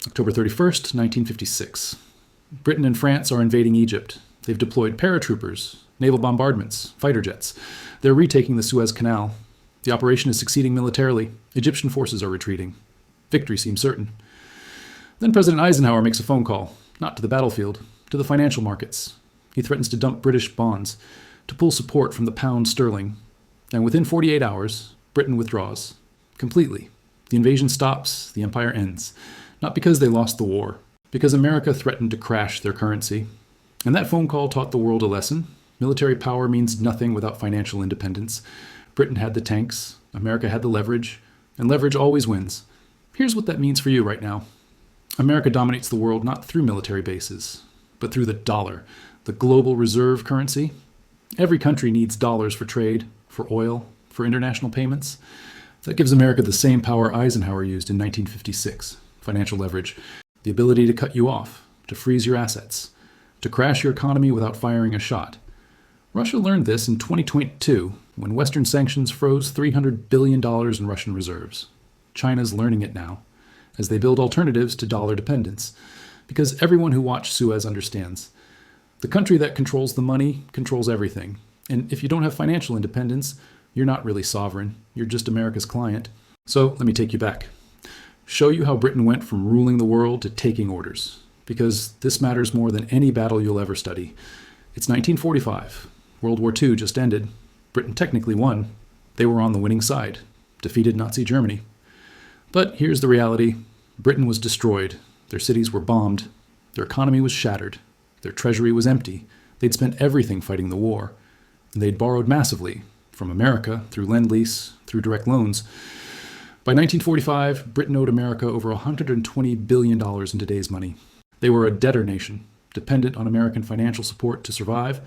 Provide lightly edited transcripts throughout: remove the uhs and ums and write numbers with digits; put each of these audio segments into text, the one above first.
October 31st, 1956. Britain and France are invading Egypt. They've deployed paratroopers, naval bombardments, fighter jets. They're retaking the Suez Canal. The operation is succeeding militarily. Egyptian forces are retreating. Victory seems certain. Then President Eisenhower makes a phone call, not to the battlefield, to the financial markets. He threatens to dump British bonds, to pull support from the pound sterling. And within 48 hours, Britain withdraws. Completely. The invasion stops, the empire ends. Not because they lost the war, because America threatened to crash their currency. And that phone call taught the world a lesson. Military power means nothing without financial independence. Britain had the tanks, America had the leverage, and leverage always wins. Here's what that means for you right now. America dominates the world not through military bases, but through the dollar, the global reserve currency. Every country needs dollars for trade, for oil, for international payments. That gives America the same power Eisenhower used in 1956, financial leverage, the ability to cut you off, to freeze your assets, to crash your economy without firing a shot. Russia learned this in 2022 when Western sanctions froze $300 billion in Russian reserves. China's learning it now as they build alternatives to dollar dependence, because everyone who watched Suez understands. The country that controls the money controls everything. And if you don't have financial independence, you're not really sovereign. You're just America's client. So let me take you back. Show you how Britain went from ruling the world to taking orders, because this matters more than any battle you'll ever study. It's 1945. World War II just ended. Britain technically won. They were on the winning side, defeated Nazi Germany. But here's the reality. Britain was destroyed. Their cities were bombed. Their economy was shattered. Their treasury was empty. They'd spent everything fighting the war. And they'd borrowed massively from America through Lend-Lease, through direct loans. By 1945, Britain owed America over $120 billion in today's money. They were a debtor nation, dependent on American financial support to survive,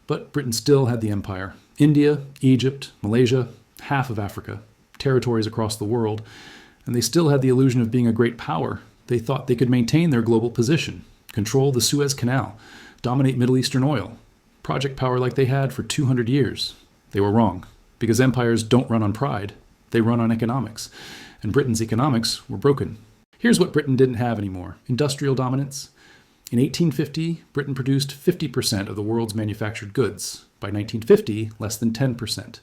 but Britain still had the empire. India, Egypt, Malaysia, half of Africa, territories across the world, and they still had the illusion of being a great power. They thought they could maintain their global position, control the Suez Canal, dominate Middle Eastern oil, project power like they had for 200 years. They were wrong, because empires don't run on pride. They run on economics, and Britain's economics were broken. Here's what Britain didn't have anymore: industrial dominance. In 1850, Britain produced 50% of the world's manufactured goods. By 1950, less than 10%.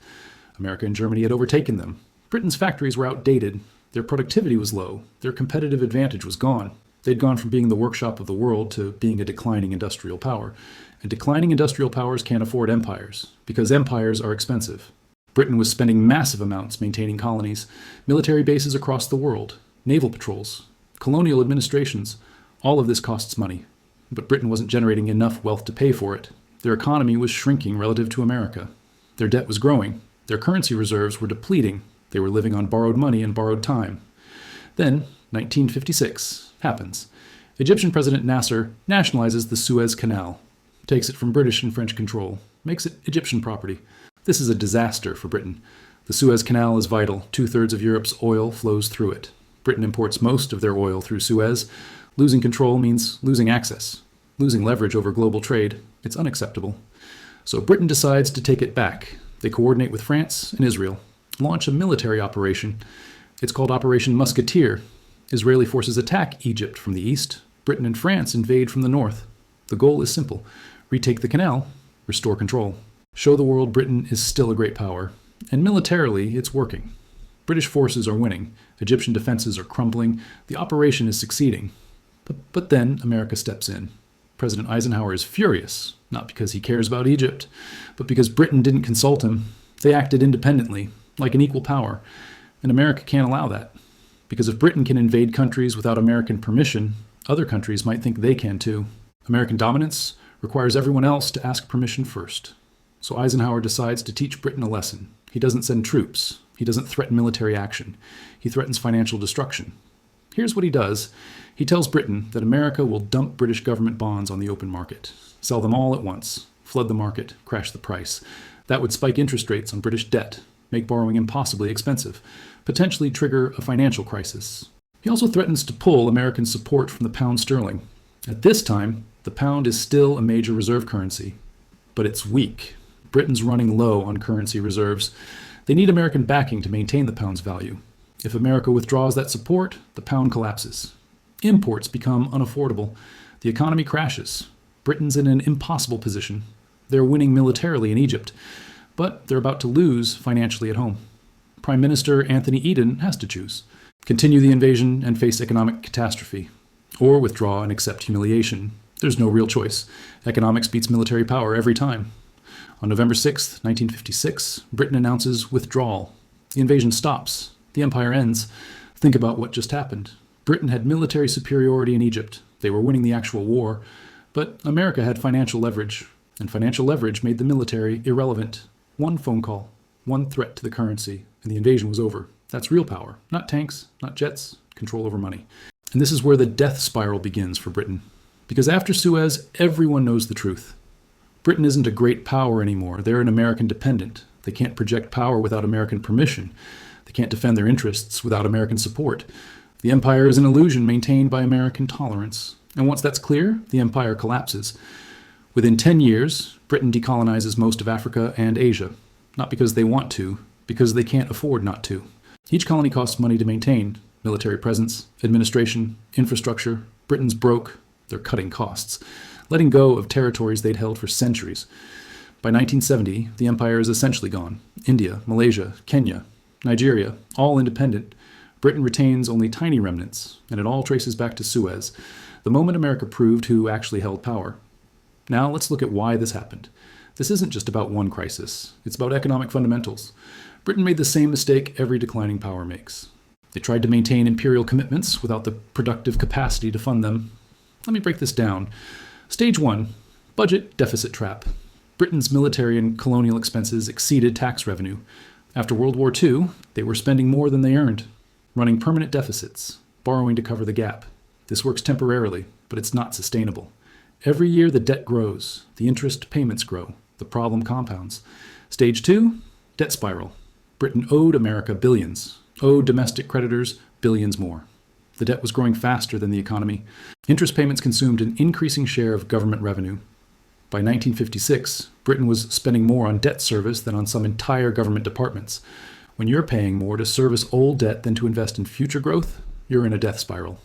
America and Germany had overtaken them. Britain's factories were outdated. Their productivity was low. Their competitive advantage was gone. They'd gone from being the workshop of the world to being a declining industrial power. And declining industrial powers can't afford empires, because empires are expensive. Britain was spending massive amounts maintaining colonies, military bases across the world, naval patrols, colonial administrations. All of this costs money. But Britain wasn't generating enough wealth to pay for it. Their economy was shrinking relative to America. Their debt was growing. Their currency reserves were depleting. They were living on borrowed money and borrowed time. Then, 1956 happens. Egyptian President Nasser nationalizes the Suez Canal, takes it from British and French control, makes it Egyptian property. This is a disaster for Britain. The Suez Canal is vital. 2/3 of Europe's oil flows through it. Britain imports most of their oil through Suez. Losing control means losing access, losing leverage over global trade. It's unacceptable. So Britain decides to take it back. They coordinate with France and Israel, launch a military operation. It's called Operation Musketeer. Israeli forces attack Egypt from the east. Britain and France invade from the north. The goal is simple: retake the canal, restore control. Show the world Britain is still a great power. And militarily, it's working. British forces are winning. Egyptian defenses are crumbling. The operation is succeeding. But then America steps in. President Eisenhower is furious, not because he cares about Egypt, but because Britain didn't consult him. They acted independently, like an equal power. And America can't allow that. Because if Britain can invade countries without American permission, other countries might think they can too. American dominance requires everyone else to ask permission first. So Eisenhower decides to teach Britain a lesson. He doesn't send troops. He doesn't threaten military action. He threatens financial destruction. Here's what he does. He tells Britain that America will dump British government bonds on the open market, sell them all at once, flood the market, crash the price. That would spike interest rates on British debt, make borrowing impossibly expensive, potentially trigger a financial crisis. He also threatens to pull American support from the pound sterling. At this time, the pound is still a major reserve currency, but it's weak. Britain's running low on currency reserves. They need American backing to maintain the pound's value. If America withdraws that support, the pound collapses. Imports become unaffordable. The economy crashes. Britain's in an impossible position. They're winning militarily in Egypt, but they're about to lose financially at home. Prime Minister Anthony Eden has to choose: continue the invasion and face economic catastrophe, or withdraw and accept humiliation. There's no real choice. Economics beats military power every time. On November 6, 1956, Britain announces withdrawal. The invasion stops. The empire ends. Think about what just happened. Britain had military superiority in Egypt. They were winning the actual war. But America had financial leverage, and financial leverage made the military irrelevant. One phone call, one threat to the currency, and the invasion was over. That's real power. Not tanks, not jets, control over money. And this is where the death spiral begins for Britain. Because after Suez, everyone knows the truth. Britain isn't a great power anymore. They're an American dependent. They can't project power without American permission. They can't defend their interests without American support. The empire is an illusion maintained by American tolerance. And once that's clear, the empire collapses. Within 10 years, Britain decolonizes most of Africa and Asia. Not because they want to, because they can't afford not to. Each colony costs money to maintain: military presence, administration, infrastructure. Britain's broke. They're cutting costs, letting go of territories they'd held for centuries. By 1970, the empire is essentially gone. India, Malaysia, Kenya, Nigeria, all independent. Britain retains only tiny remnants, and it all traces back to Suez, the moment America proved who actually held power. Now let's look at why this happened. This isn't just about one crisis. It's about economic fundamentals. Britain made the same mistake every declining power makes. They tried to maintain imperial commitments without the productive capacity to fund them. Let me break this down. Stage 1, budget deficit trap. Britain's military and colonial expenses exceeded tax revenue. After World War II, they were spending more than they earned, running permanent deficits, borrowing to cover the gap. This works temporarily, but it's not sustainable. Every year the debt grows, the interest payments grow, the problem compounds. Stage 2, debt spiral. Britain owed America billions, owed domestic creditors billions more. The debt was growing faster than the economy. Interest payments consumed an increasing share of government revenue. By 1956, Britain was spending more on debt service than on some entire government departments. When you're paying more to service old debt than to invest in future growth, you're in a death spiral.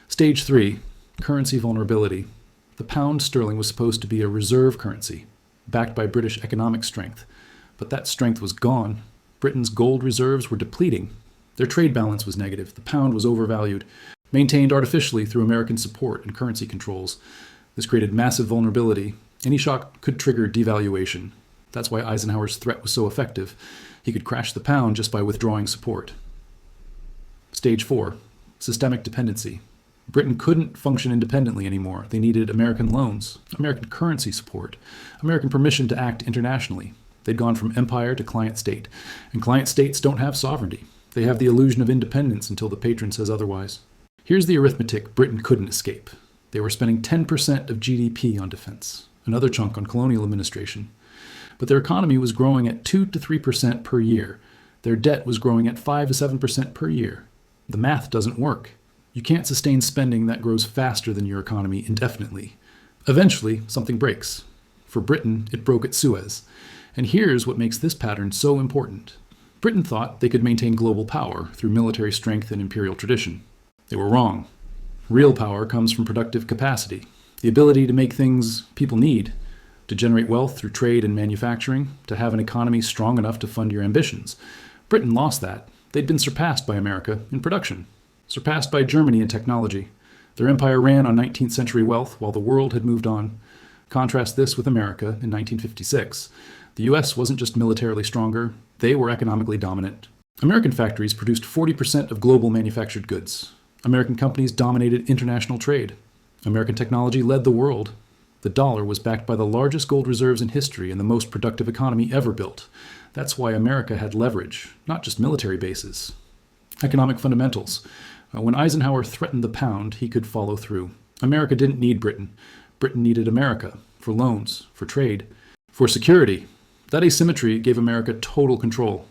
Stage 3, currency vulnerability. The pound sterling was supposed to be a reserve currency, backed by British economic strength. But that strength was gone. Britain's gold reserves were depleting. Their trade balance was negative. The pound was overvalued, maintained artificially through American support and currency controls. This created massive vulnerability. Any shock could trigger devaluation. That's why Eisenhower's threat was so effective. He could crash the pound just by withdrawing support. Stage 4, systemic dependency. Britain couldn't function independently anymore. They needed American loans, American currency support, American permission to act internationally. They'd gone from empire to client state, and client states don't have sovereignty. They have the illusion of independence until the patron says otherwise. Here's the arithmetic Britain couldn't escape. They were spending 10% of GDP on defense, another chunk on colonial administration. But their economy was growing at 2 to 3% per year. Their debt was growing at 5 to 7% per year. The math doesn't work. You can't sustain spending that grows faster than your economy indefinitely. Eventually, something breaks. For Britain, it broke at Suez. And here's what makes this pattern so important. Britain thought they could maintain global power through military strength and imperial tradition. They were wrong. Real power comes from productive capacity, the ability to make things people need, to generate wealth through trade and manufacturing, to have an economy strong enough to fund your ambitions. Britain lost that. They'd been surpassed by America in production, surpassed by Germany in technology. Their empire ran on 19th century wealth while the world had moved on. Contrast this with America in 1956. The US wasn't just militarily stronger, they were economically dominant. American factories produced 40% of global manufactured goods. American companies dominated international trade. American technology led the world. The dollar was backed by the largest gold reserves in history and the most productive economy ever built. That's why America had leverage, not just military bases. Economic fundamentals. When Eisenhower threatened the pound, he could follow through. America didn't need Britain. Britain needed America for loans, for trade, for security. That asymmetry gave America total control.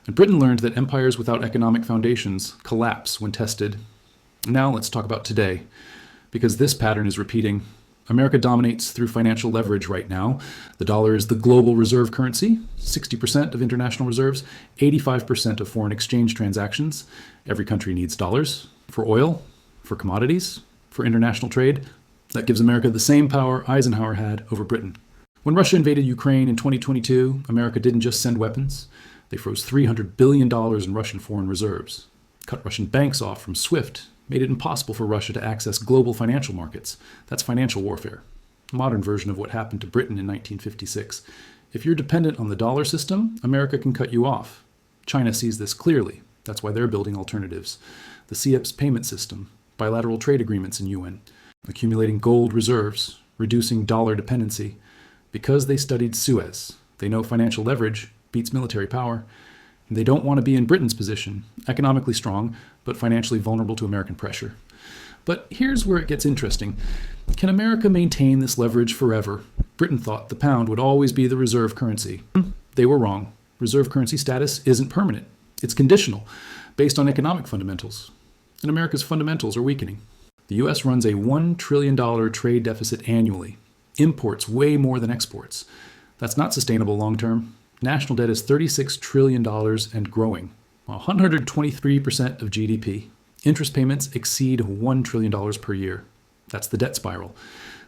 And Britain learned that empires without economic foundations collapse when tested. Now let's talk about today, because this pattern is repeating. America dominates through financial leverage right now. The dollar is the global reserve currency, 60% of international reserves, 85% of foreign exchange transactions. Every country needs dollars. For oil, For commodities, for international trade, that gives America the same power Eisenhower had over Britain. When Russia invaded Ukraine in 2022, America didn't just send weapons. They froze $300 billion in Russian foreign reserves, cut Russian banks off from SWIFT, made it impossible for Russia to access global financial markets. That's financial warfare, a modern version of what happened to Britain in 1956. If you're dependent on the dollar system, America can cut you off. China sees this clearly. That's why they're building alternatives. The CIPS payment system, bilateral trade agreements in UN, accumulating gold reserves, reducing dollar dependency. Because they studied Suez, they know financial leverage beats military power, and they don't want to be in Britain's position, economically strong, but financially vulnerable to American pressure. But here's where it gets interesting. Can America maintain this leverage forever? Britain thought the pound would always be the reserve currency. They were wrong. Reserve currency status isn't permanent. It's conditional, based on economic fundamentals. And America's fundamentals are weakening. The U.S. runs a $1 trillion trade deficit annually. Imports way more than exports. That's not sustainable long term. National debt is $36 trillion and growing, 123% of GDP. Interest payments exceed $1 trillion per year. That's the debt spiral.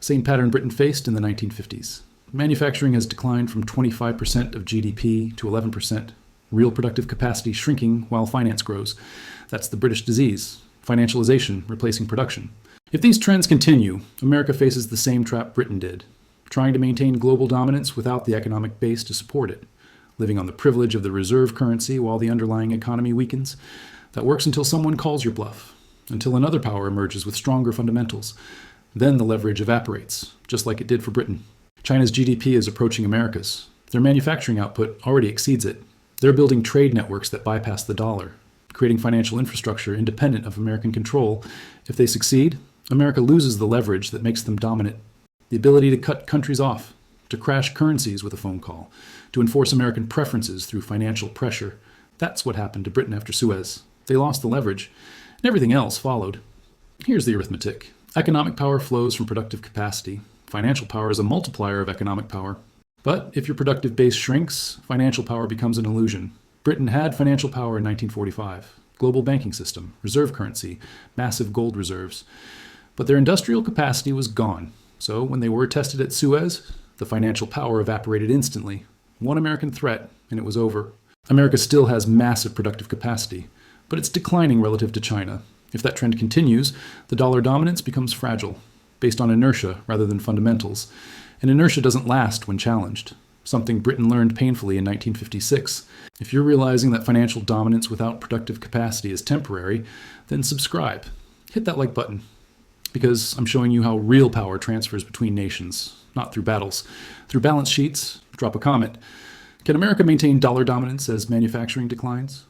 Same pattern Britain faced in the 1950s. Manufacturing has declined from 25% of GDP to 11%. Real productive capacity shrinking while finance grows. That's the British disease. Financialization replacing production. If these trends continue, America faces the same trap Britain did, trying to maintain global dominance without the economic base to support it, living on the privilege of the reserve currency while the underlying economy weakens. That works until someone calls your bluff, until another power emerges with stronger fundamentals. Then the leverage evaporates, just like it did for Britain. China's GDP is approaching America's. Their manufacturing output already exceeds it. They're building trade networks that bypass the dollar, creating financial infrastructure independent of American control. If they succeed, America loses the leverage that makes them dominant. The ability to cut countries off, to crash currencies with a phone call, to enforce American preferences through financial pressure. That's what happened to Britain after Suez. They lost the leverage, and everything else followed. Here's the arithmetic. Economic power flows from productive capacity. Financial power is a multiplier of economic power. But if your productive base shrinks, financial power becomes an illusion. Britain had financial power in 1945. Global banking system, reserve currency, massive gold reserves. But their industrial capacity was gone. So when they were tested at Suez, the financial power evaporated instantly. One American threat, and it was over. America still has massive productive capacity, but it's declining relative to China. If that trend continues, the dollar dominance becomes fragile, based on inertia rather than fundamentals. And inertia doesn't last when challenged, something Britain learned painfully in 1956. If you're realizing that financial dominance without productive capacity is temporary, then subscribe. Hit that like button. Because I'm showing you how real power transfers between nations, not through battles. Through balance sheets, drop a comment. Can America maintain dollar dominance as manufacturing declines?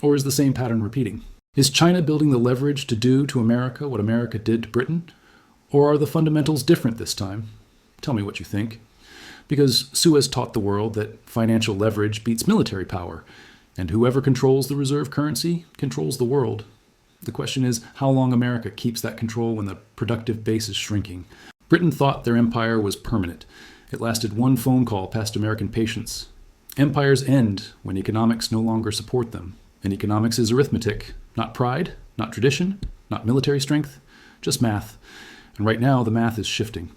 Or is the same pattern repeating? Is China building the leverage to do to America what America did to Britain? Or are the fundamentals different this time? Tell me what you think. Because Suez taught the world that financial leverage beats military power, and whoever controls the reserve currency controls the world. The question is how long America keeps that control when the productive base is shrinking. Britain thought their empire was permanent. It lasted one phone call past American patience. Empires end when economics no longer support them. And economics is arithmetic, not pride, not tradition, not military strength, just math. And right now the math is shifting.